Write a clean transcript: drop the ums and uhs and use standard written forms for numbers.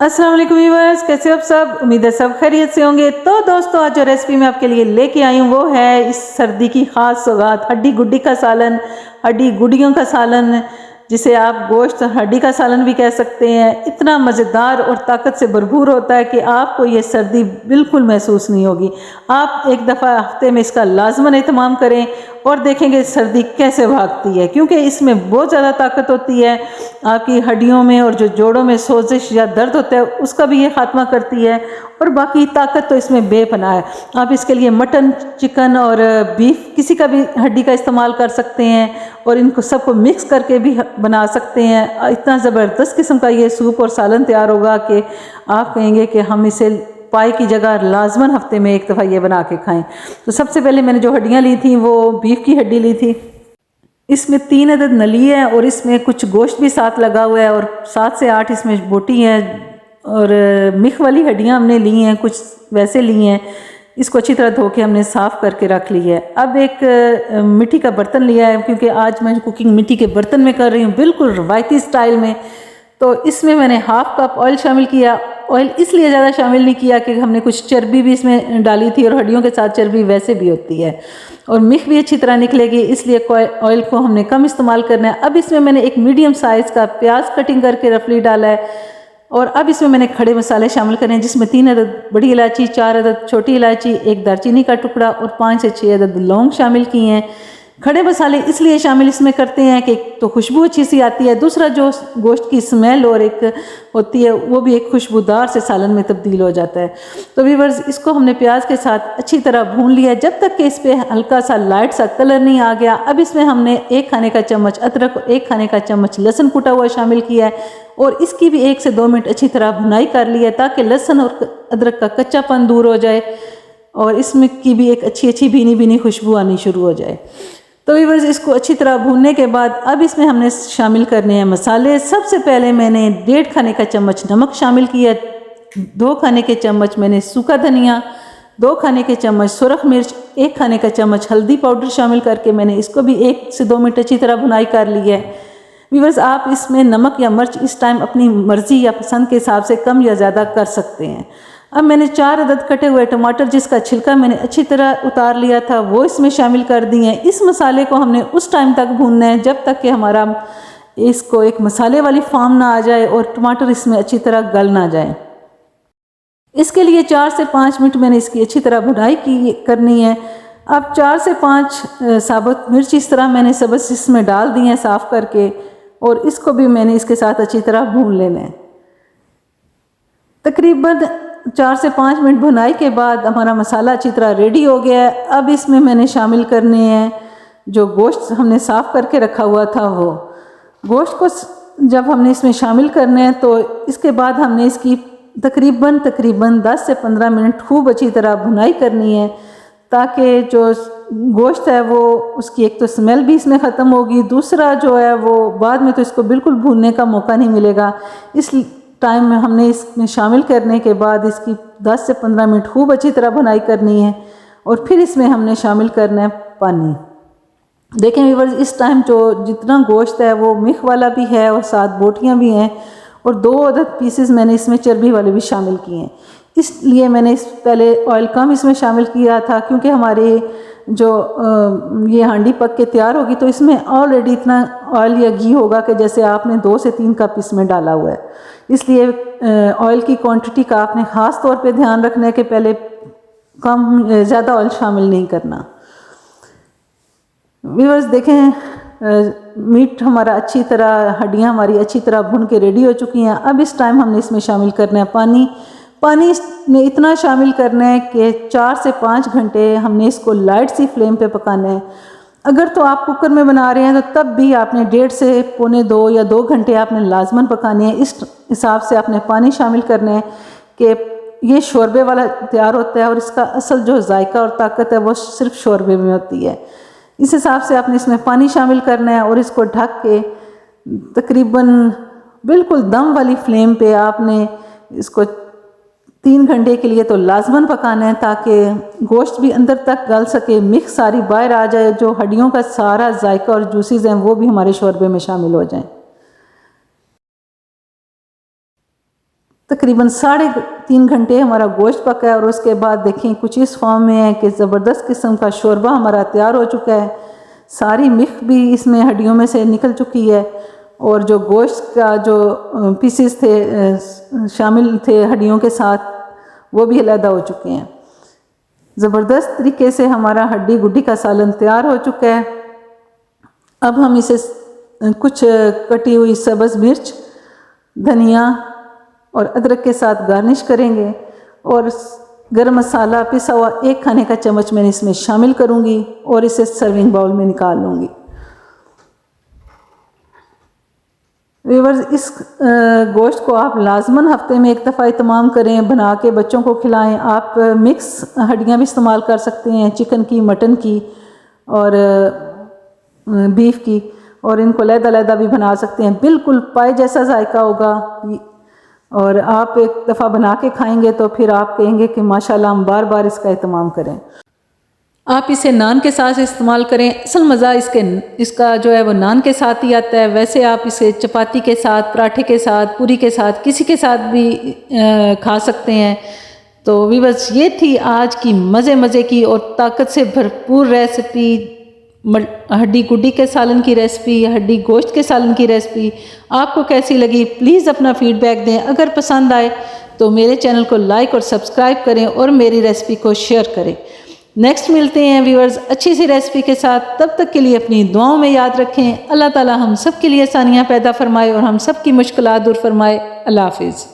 अस्सलाम वालेकुम व्यूअर्स, कैसे हो आप सब। उम्मीद है सब खैरियत से होंगे। तो दोस्तों, आज जो रेसिपी मैं आपके लिए लेके आई हूँ वो है इस सर्दी की खास सौगात, हड्डी गुड्डी का सालन, हड्डी गुड्डियों का सालन, जिसे आप गोश्त हड्डी का सालन भी कह सकते हैं। इतना मज़ेदार और ताकत से भरपूर होता है कि आपको ये सर्दी बिल्कुल महसूस नहीं होगी। आप एक दफ़ा हफ्ते में इसका लाजमन एहतमाम करें और देखेंगे सर्दी कैसे भागती है, क्योंकि इसमें बहुत ज़्यादा ताकत होती है। आपकी हड्डियों में और जो जोड़ों में सोजिश या दर्द होता है उसका भी ये खात्मा करती है, और बाकी ताकत तो इसमें बेपनाह है। आप इसके लिए मटन, चिकन और बीफ किसी का भी हड्डी का इस्तेमाल कर सकते हैं और इनको सबको मिक्स करके भी बना सकते हैं। इतना ज़बरदस्त किस्म का ये सूप और सालन तैयार होगा कि आप कहेंगे कि हम इसे पाई की जगह लाजमन हफ्ते में एक दफ़ा ये बना के खाएं। तो सबसे पहले मैंने जो हड्डियाँ ली थी वो बीफ की हड्डी ली थी। इसमें 3 अदद नली है और इसमें कुछ गोश्त भी साथ लगा हुआ है, और 7 से 8 इसमें बोटी है, और मिख वाली हड्डियाँ हमने ली हैं, कुछ वैसे ली हैं। इसको अच्छी तरह धो के हमने साफ़ करके रख ली है। अब एक मिट्टी का बर्तन लिया है, क्योंकि आज मैं कुकिंग मिट्टी के बर्तन में कर रही हूँ, बिल्कुल रवायती स्टाइल में। तो इसमें मैंने हाफ कप ऑयल शामिल किया। ऑयल इसलिए ज़्यादा शामिल नहीं किया कि हमने कुछ चर्बी भी इसमें डाली थी, और हड्डियों के साथ चर्बी वैसे भी होती है और मिख भी अच्छी तरह निकलेगी, इसलिए ऑयल को हमने कम इस्तेमाल करना है। अब इसमें मैंने एक मीडियम साइज़ का प्याज कटिंग करके रफली डाला है, और अब इसमें मैंने खड़े मसाले शामिल करें, जिसमें 3 अदद बड़ी इलायची, 4 अदद छोटी इलायची, एक दालचीनी का टुकड़ा और 5 से 6 अदद लौंग शामिल किए हैं। खड़े मसाले इसलिए शामिल इसमें करते हैं कि तो खुशबू अच्छी सी आती है, दूसरा जो गोश्त की स्मेल और एक होती है वो भी एक खुशबूदार से सालन में तब्दील हो जाता है। तो व्यूअर्स, इसको हमने प्याज के साथ अच्छी तरह भून लिया जब तक कि इस पर हल्का सा लाइट सा कलर नहीं आ गया। अब इसमें हमने 1 खाने का चम्मच अदरक और 1 खाने का चम्मच लहसुन कुटा हुआ शामिल किया है, और इसकी भी 1 से 2 मिनट अच्छी तरह भुनाई कर ली है, ताकि लहसुन और अदरक का कच्चापन दूर हो जाए और इसमें की भी एक अच्छी भीनी भीनी खुशबू आनी शुरू हो जाए। तो व्यूअर्स, इसको अच्छी तरह भूनने के बाद अब इसमें हमने शामिल करने हैं मसाले। सबसे पहले मैंने 1.5 खाने का चम्मच नमक शामिल किया, 2 खाने के चम्मच मैंने सूखा धनिया, 2 खाने के चम्मच सुरख मिर्च, 1 खाने का चम्मच हल्दी पाउडर शामिल करके मैंने इसको भी 1 से 2 मिनट अच्छी तरह भुनाई कर ली है। व्यूअर्स, आप इसमें नमक या मिर्च इस टाइम अपनी मर्ज़ी या पसंद के हिसाब से कम या ज़्यादा कर सकते हैं। अब मैंने 4 अदद कटे हुए टमाटर, जिसका छिलका मैंने अच्छी तरह उतार लिया था, वो इसमें शामिल कर दिए हैं। इस मसाले को हमने उस टाइम तक भूनना है जब तक कि हमारा इसको एक मसाले वाली फार्म ना आ जाए और टमाटर इसमें अच्छी तरह गल ना जाए। इसके लिए 4 से 5 मिनट मैंने इसकी अच्छी तरह भुनाई करनी है। अब 4 से 5 साबुत मिर्च इस तरह मैंने सब इसमें डाल दी हैं साफ़ करके, और इसको भी मैंने इसके साथ अच्छी तरह भून लेना है। तकरीबन 4 से 5 मिनट भुनाई के बाद हमारा मसाला अच्छी तरह रेडी हो गया है। अब इसमें मैंने शामिल करने हैं जो गोश्त हमने साफ़ करके रखा हुआ था। वो गोश्त को जब हमने इसमें शामिल करने हैं तो इसके बाद हमने इसकी तकरीबन 10 से 15 मिनट खूब अच्छी तरह भुनाई करनी है, ताकि जो गोश्त है वो उसकी एक तो स्मेल भी इसमें ख़त्म होगी, दूसरा जो है वो बाद में तो इसको बिल्कुल भूनने का मौका नहीं मिलेगा। इस टाइम में हमने इसमें शामिल करने के बाद इसकी 10 से 15 मिनट खूब अच्छी तरह भुनाई करनी है, और फिर इसमें हमने शामिल करना है पानी। देखें व्यूअर्स, इस टाइम जो जितना गोश्त है वो मिख वाला भी है और साथ बोटियाँ भी हैं, और 2 अदद पीसेस मैंने इसमें चर्बी वाले भी शामिल किए हैं। इसलिए मैंने इस पहले ऑयल कम इसमें शामिल किया था, क्योंकि हमारे जो ये हांडी पक के तैयार होगी तो इसमें ऑलरेडी इतना ऑयल या घी होगा कि जैसे आपने 2 से 3 कप इसमें डाला हुआ है। इसलिए ऑयल की क्वांटिटी का आपने ख़ास तौर पे ध्यान रखना है कि पहले कम ज़्यादा ऑयल शामिल नहीं करना। व्यूअर्स देखें, मीट हमारा अच्छी तरह, हड्डियाँ हमारी अच्छी तरह भुन के रेडी हो चुकी हैं। अब इस टाइम हमने इसमें शामिल करना है पानी। पानी में इतना शामिल करना है कि 4 से 5 घंटे हमने इसको लाइट सी फ्लेम पे पकाना है। अगर तो आप कुकर में बना रहे हैं तो तब भी आपने 1.5 से पौने 2 या 2 घंटे आपने लाजमन पकाने हैं। इस हिसाब से आपने पानी शामिल करना है कि ये शोरबे वाला तैयार होता है, और इसका असल जो जायका और ताकत है वो सिर्फ शोरबे में होती है। इस हिसाब से आपने इसमें पानी शामिल करना है, और इसको ढक के तकरीबन बिल्कुल दम वाली फ्लेम पे आपने इसको 3 घंटे के लिए तो लाजमन पकाना है, ताकि गोश्त भी अंदर तक गल सके, मिक्स सारी बाहर आ जाए, जो हड्डियों का सारा जायका और जूसीज हैं वो भी हमारे शोरबे में शामिल हो जाएं। तकरीबन 3.5 घंटे हमारा गोश्त पका है और उसके बाद देखें कुछ इस फॉर्म में है कि ज़बरदस्त किस्म का शोरबा हमारा तैयार हो चुका है। सारी मिख भी इसमें हड्डियों में से निकल चुकी है और जो गोश्त का जो पीसेस थे शामिल थे हड्डियों के साथ वो भी अलहदा हो चुके हैं। ज़बरदस्त तरीके से हमारा हड्डी गुड्डी का सालन तैयार हो चुका है। अब हम इसे कुछ कटी हुई सब्ज़ मिर्च, धनिया और अदरक के साथ गार्निश करेंगे और गरम मसाला पिसा हुआ 1 खाने का चम्मच मैंने इसमें शामिल करूंगी और इसे सर्विंग बाउल में निकाल लूँगी। व्यूअर्स, इस गोश्त को आप लाजमन हफ्ते में 1 दफ़ा इत्माम करें, बना के बच्चों को खिलाएं। आप मिक्स हड्डियाँ भी इस्तेमाल कर सकते हैं, चिकन की, मटन की और बीफ की, और इनको अलग-अलग भी बना सकते हैं। बिल्कुल पाए जैसा जायका होगा और आप 1 दफ़ा बना के खाएंगे तो फिर आप कहेंगे कि माशाल्लाह हम बार बार इसका इत्माम करें। आप इसे नान के साथ इस्तेमाल करें। असल मज़ा इसका जो है वो नान के साथ ही आता है। वैसे आप इसे चपाती के साथ, पराठे के साथ, पूरी के साथ, किसी के साथ भी खा सकते हैं। तो व्यूअर्स, ये थी आज की मज़े की और ताकत से भरपूर रेसिपी, हड्डी गुड्डी के सालन की रेसिपी, हड्डी गोश्त के सालन की रेसिपी। आपको कैसी लगी प्लीज़ अपना फ़ीडबैक दें। अगर पसंद आए तो मेरे चैनल को लाइक और सब्सक्राइब करें और मेरी रेसिपी को शेयर करें। नेक्स्ट मिलते हैं व्यूअर्स अच्छी सी रेसिपी के साथ। तब तक के लिए अपनी दुआओं में याद रखें। अल्लाह ताला हम सब के लिए आसानियाँ पैदा फरमाए और हम सब की मुश्किलात दूर फरमाए। अल्लाह हाफिज़।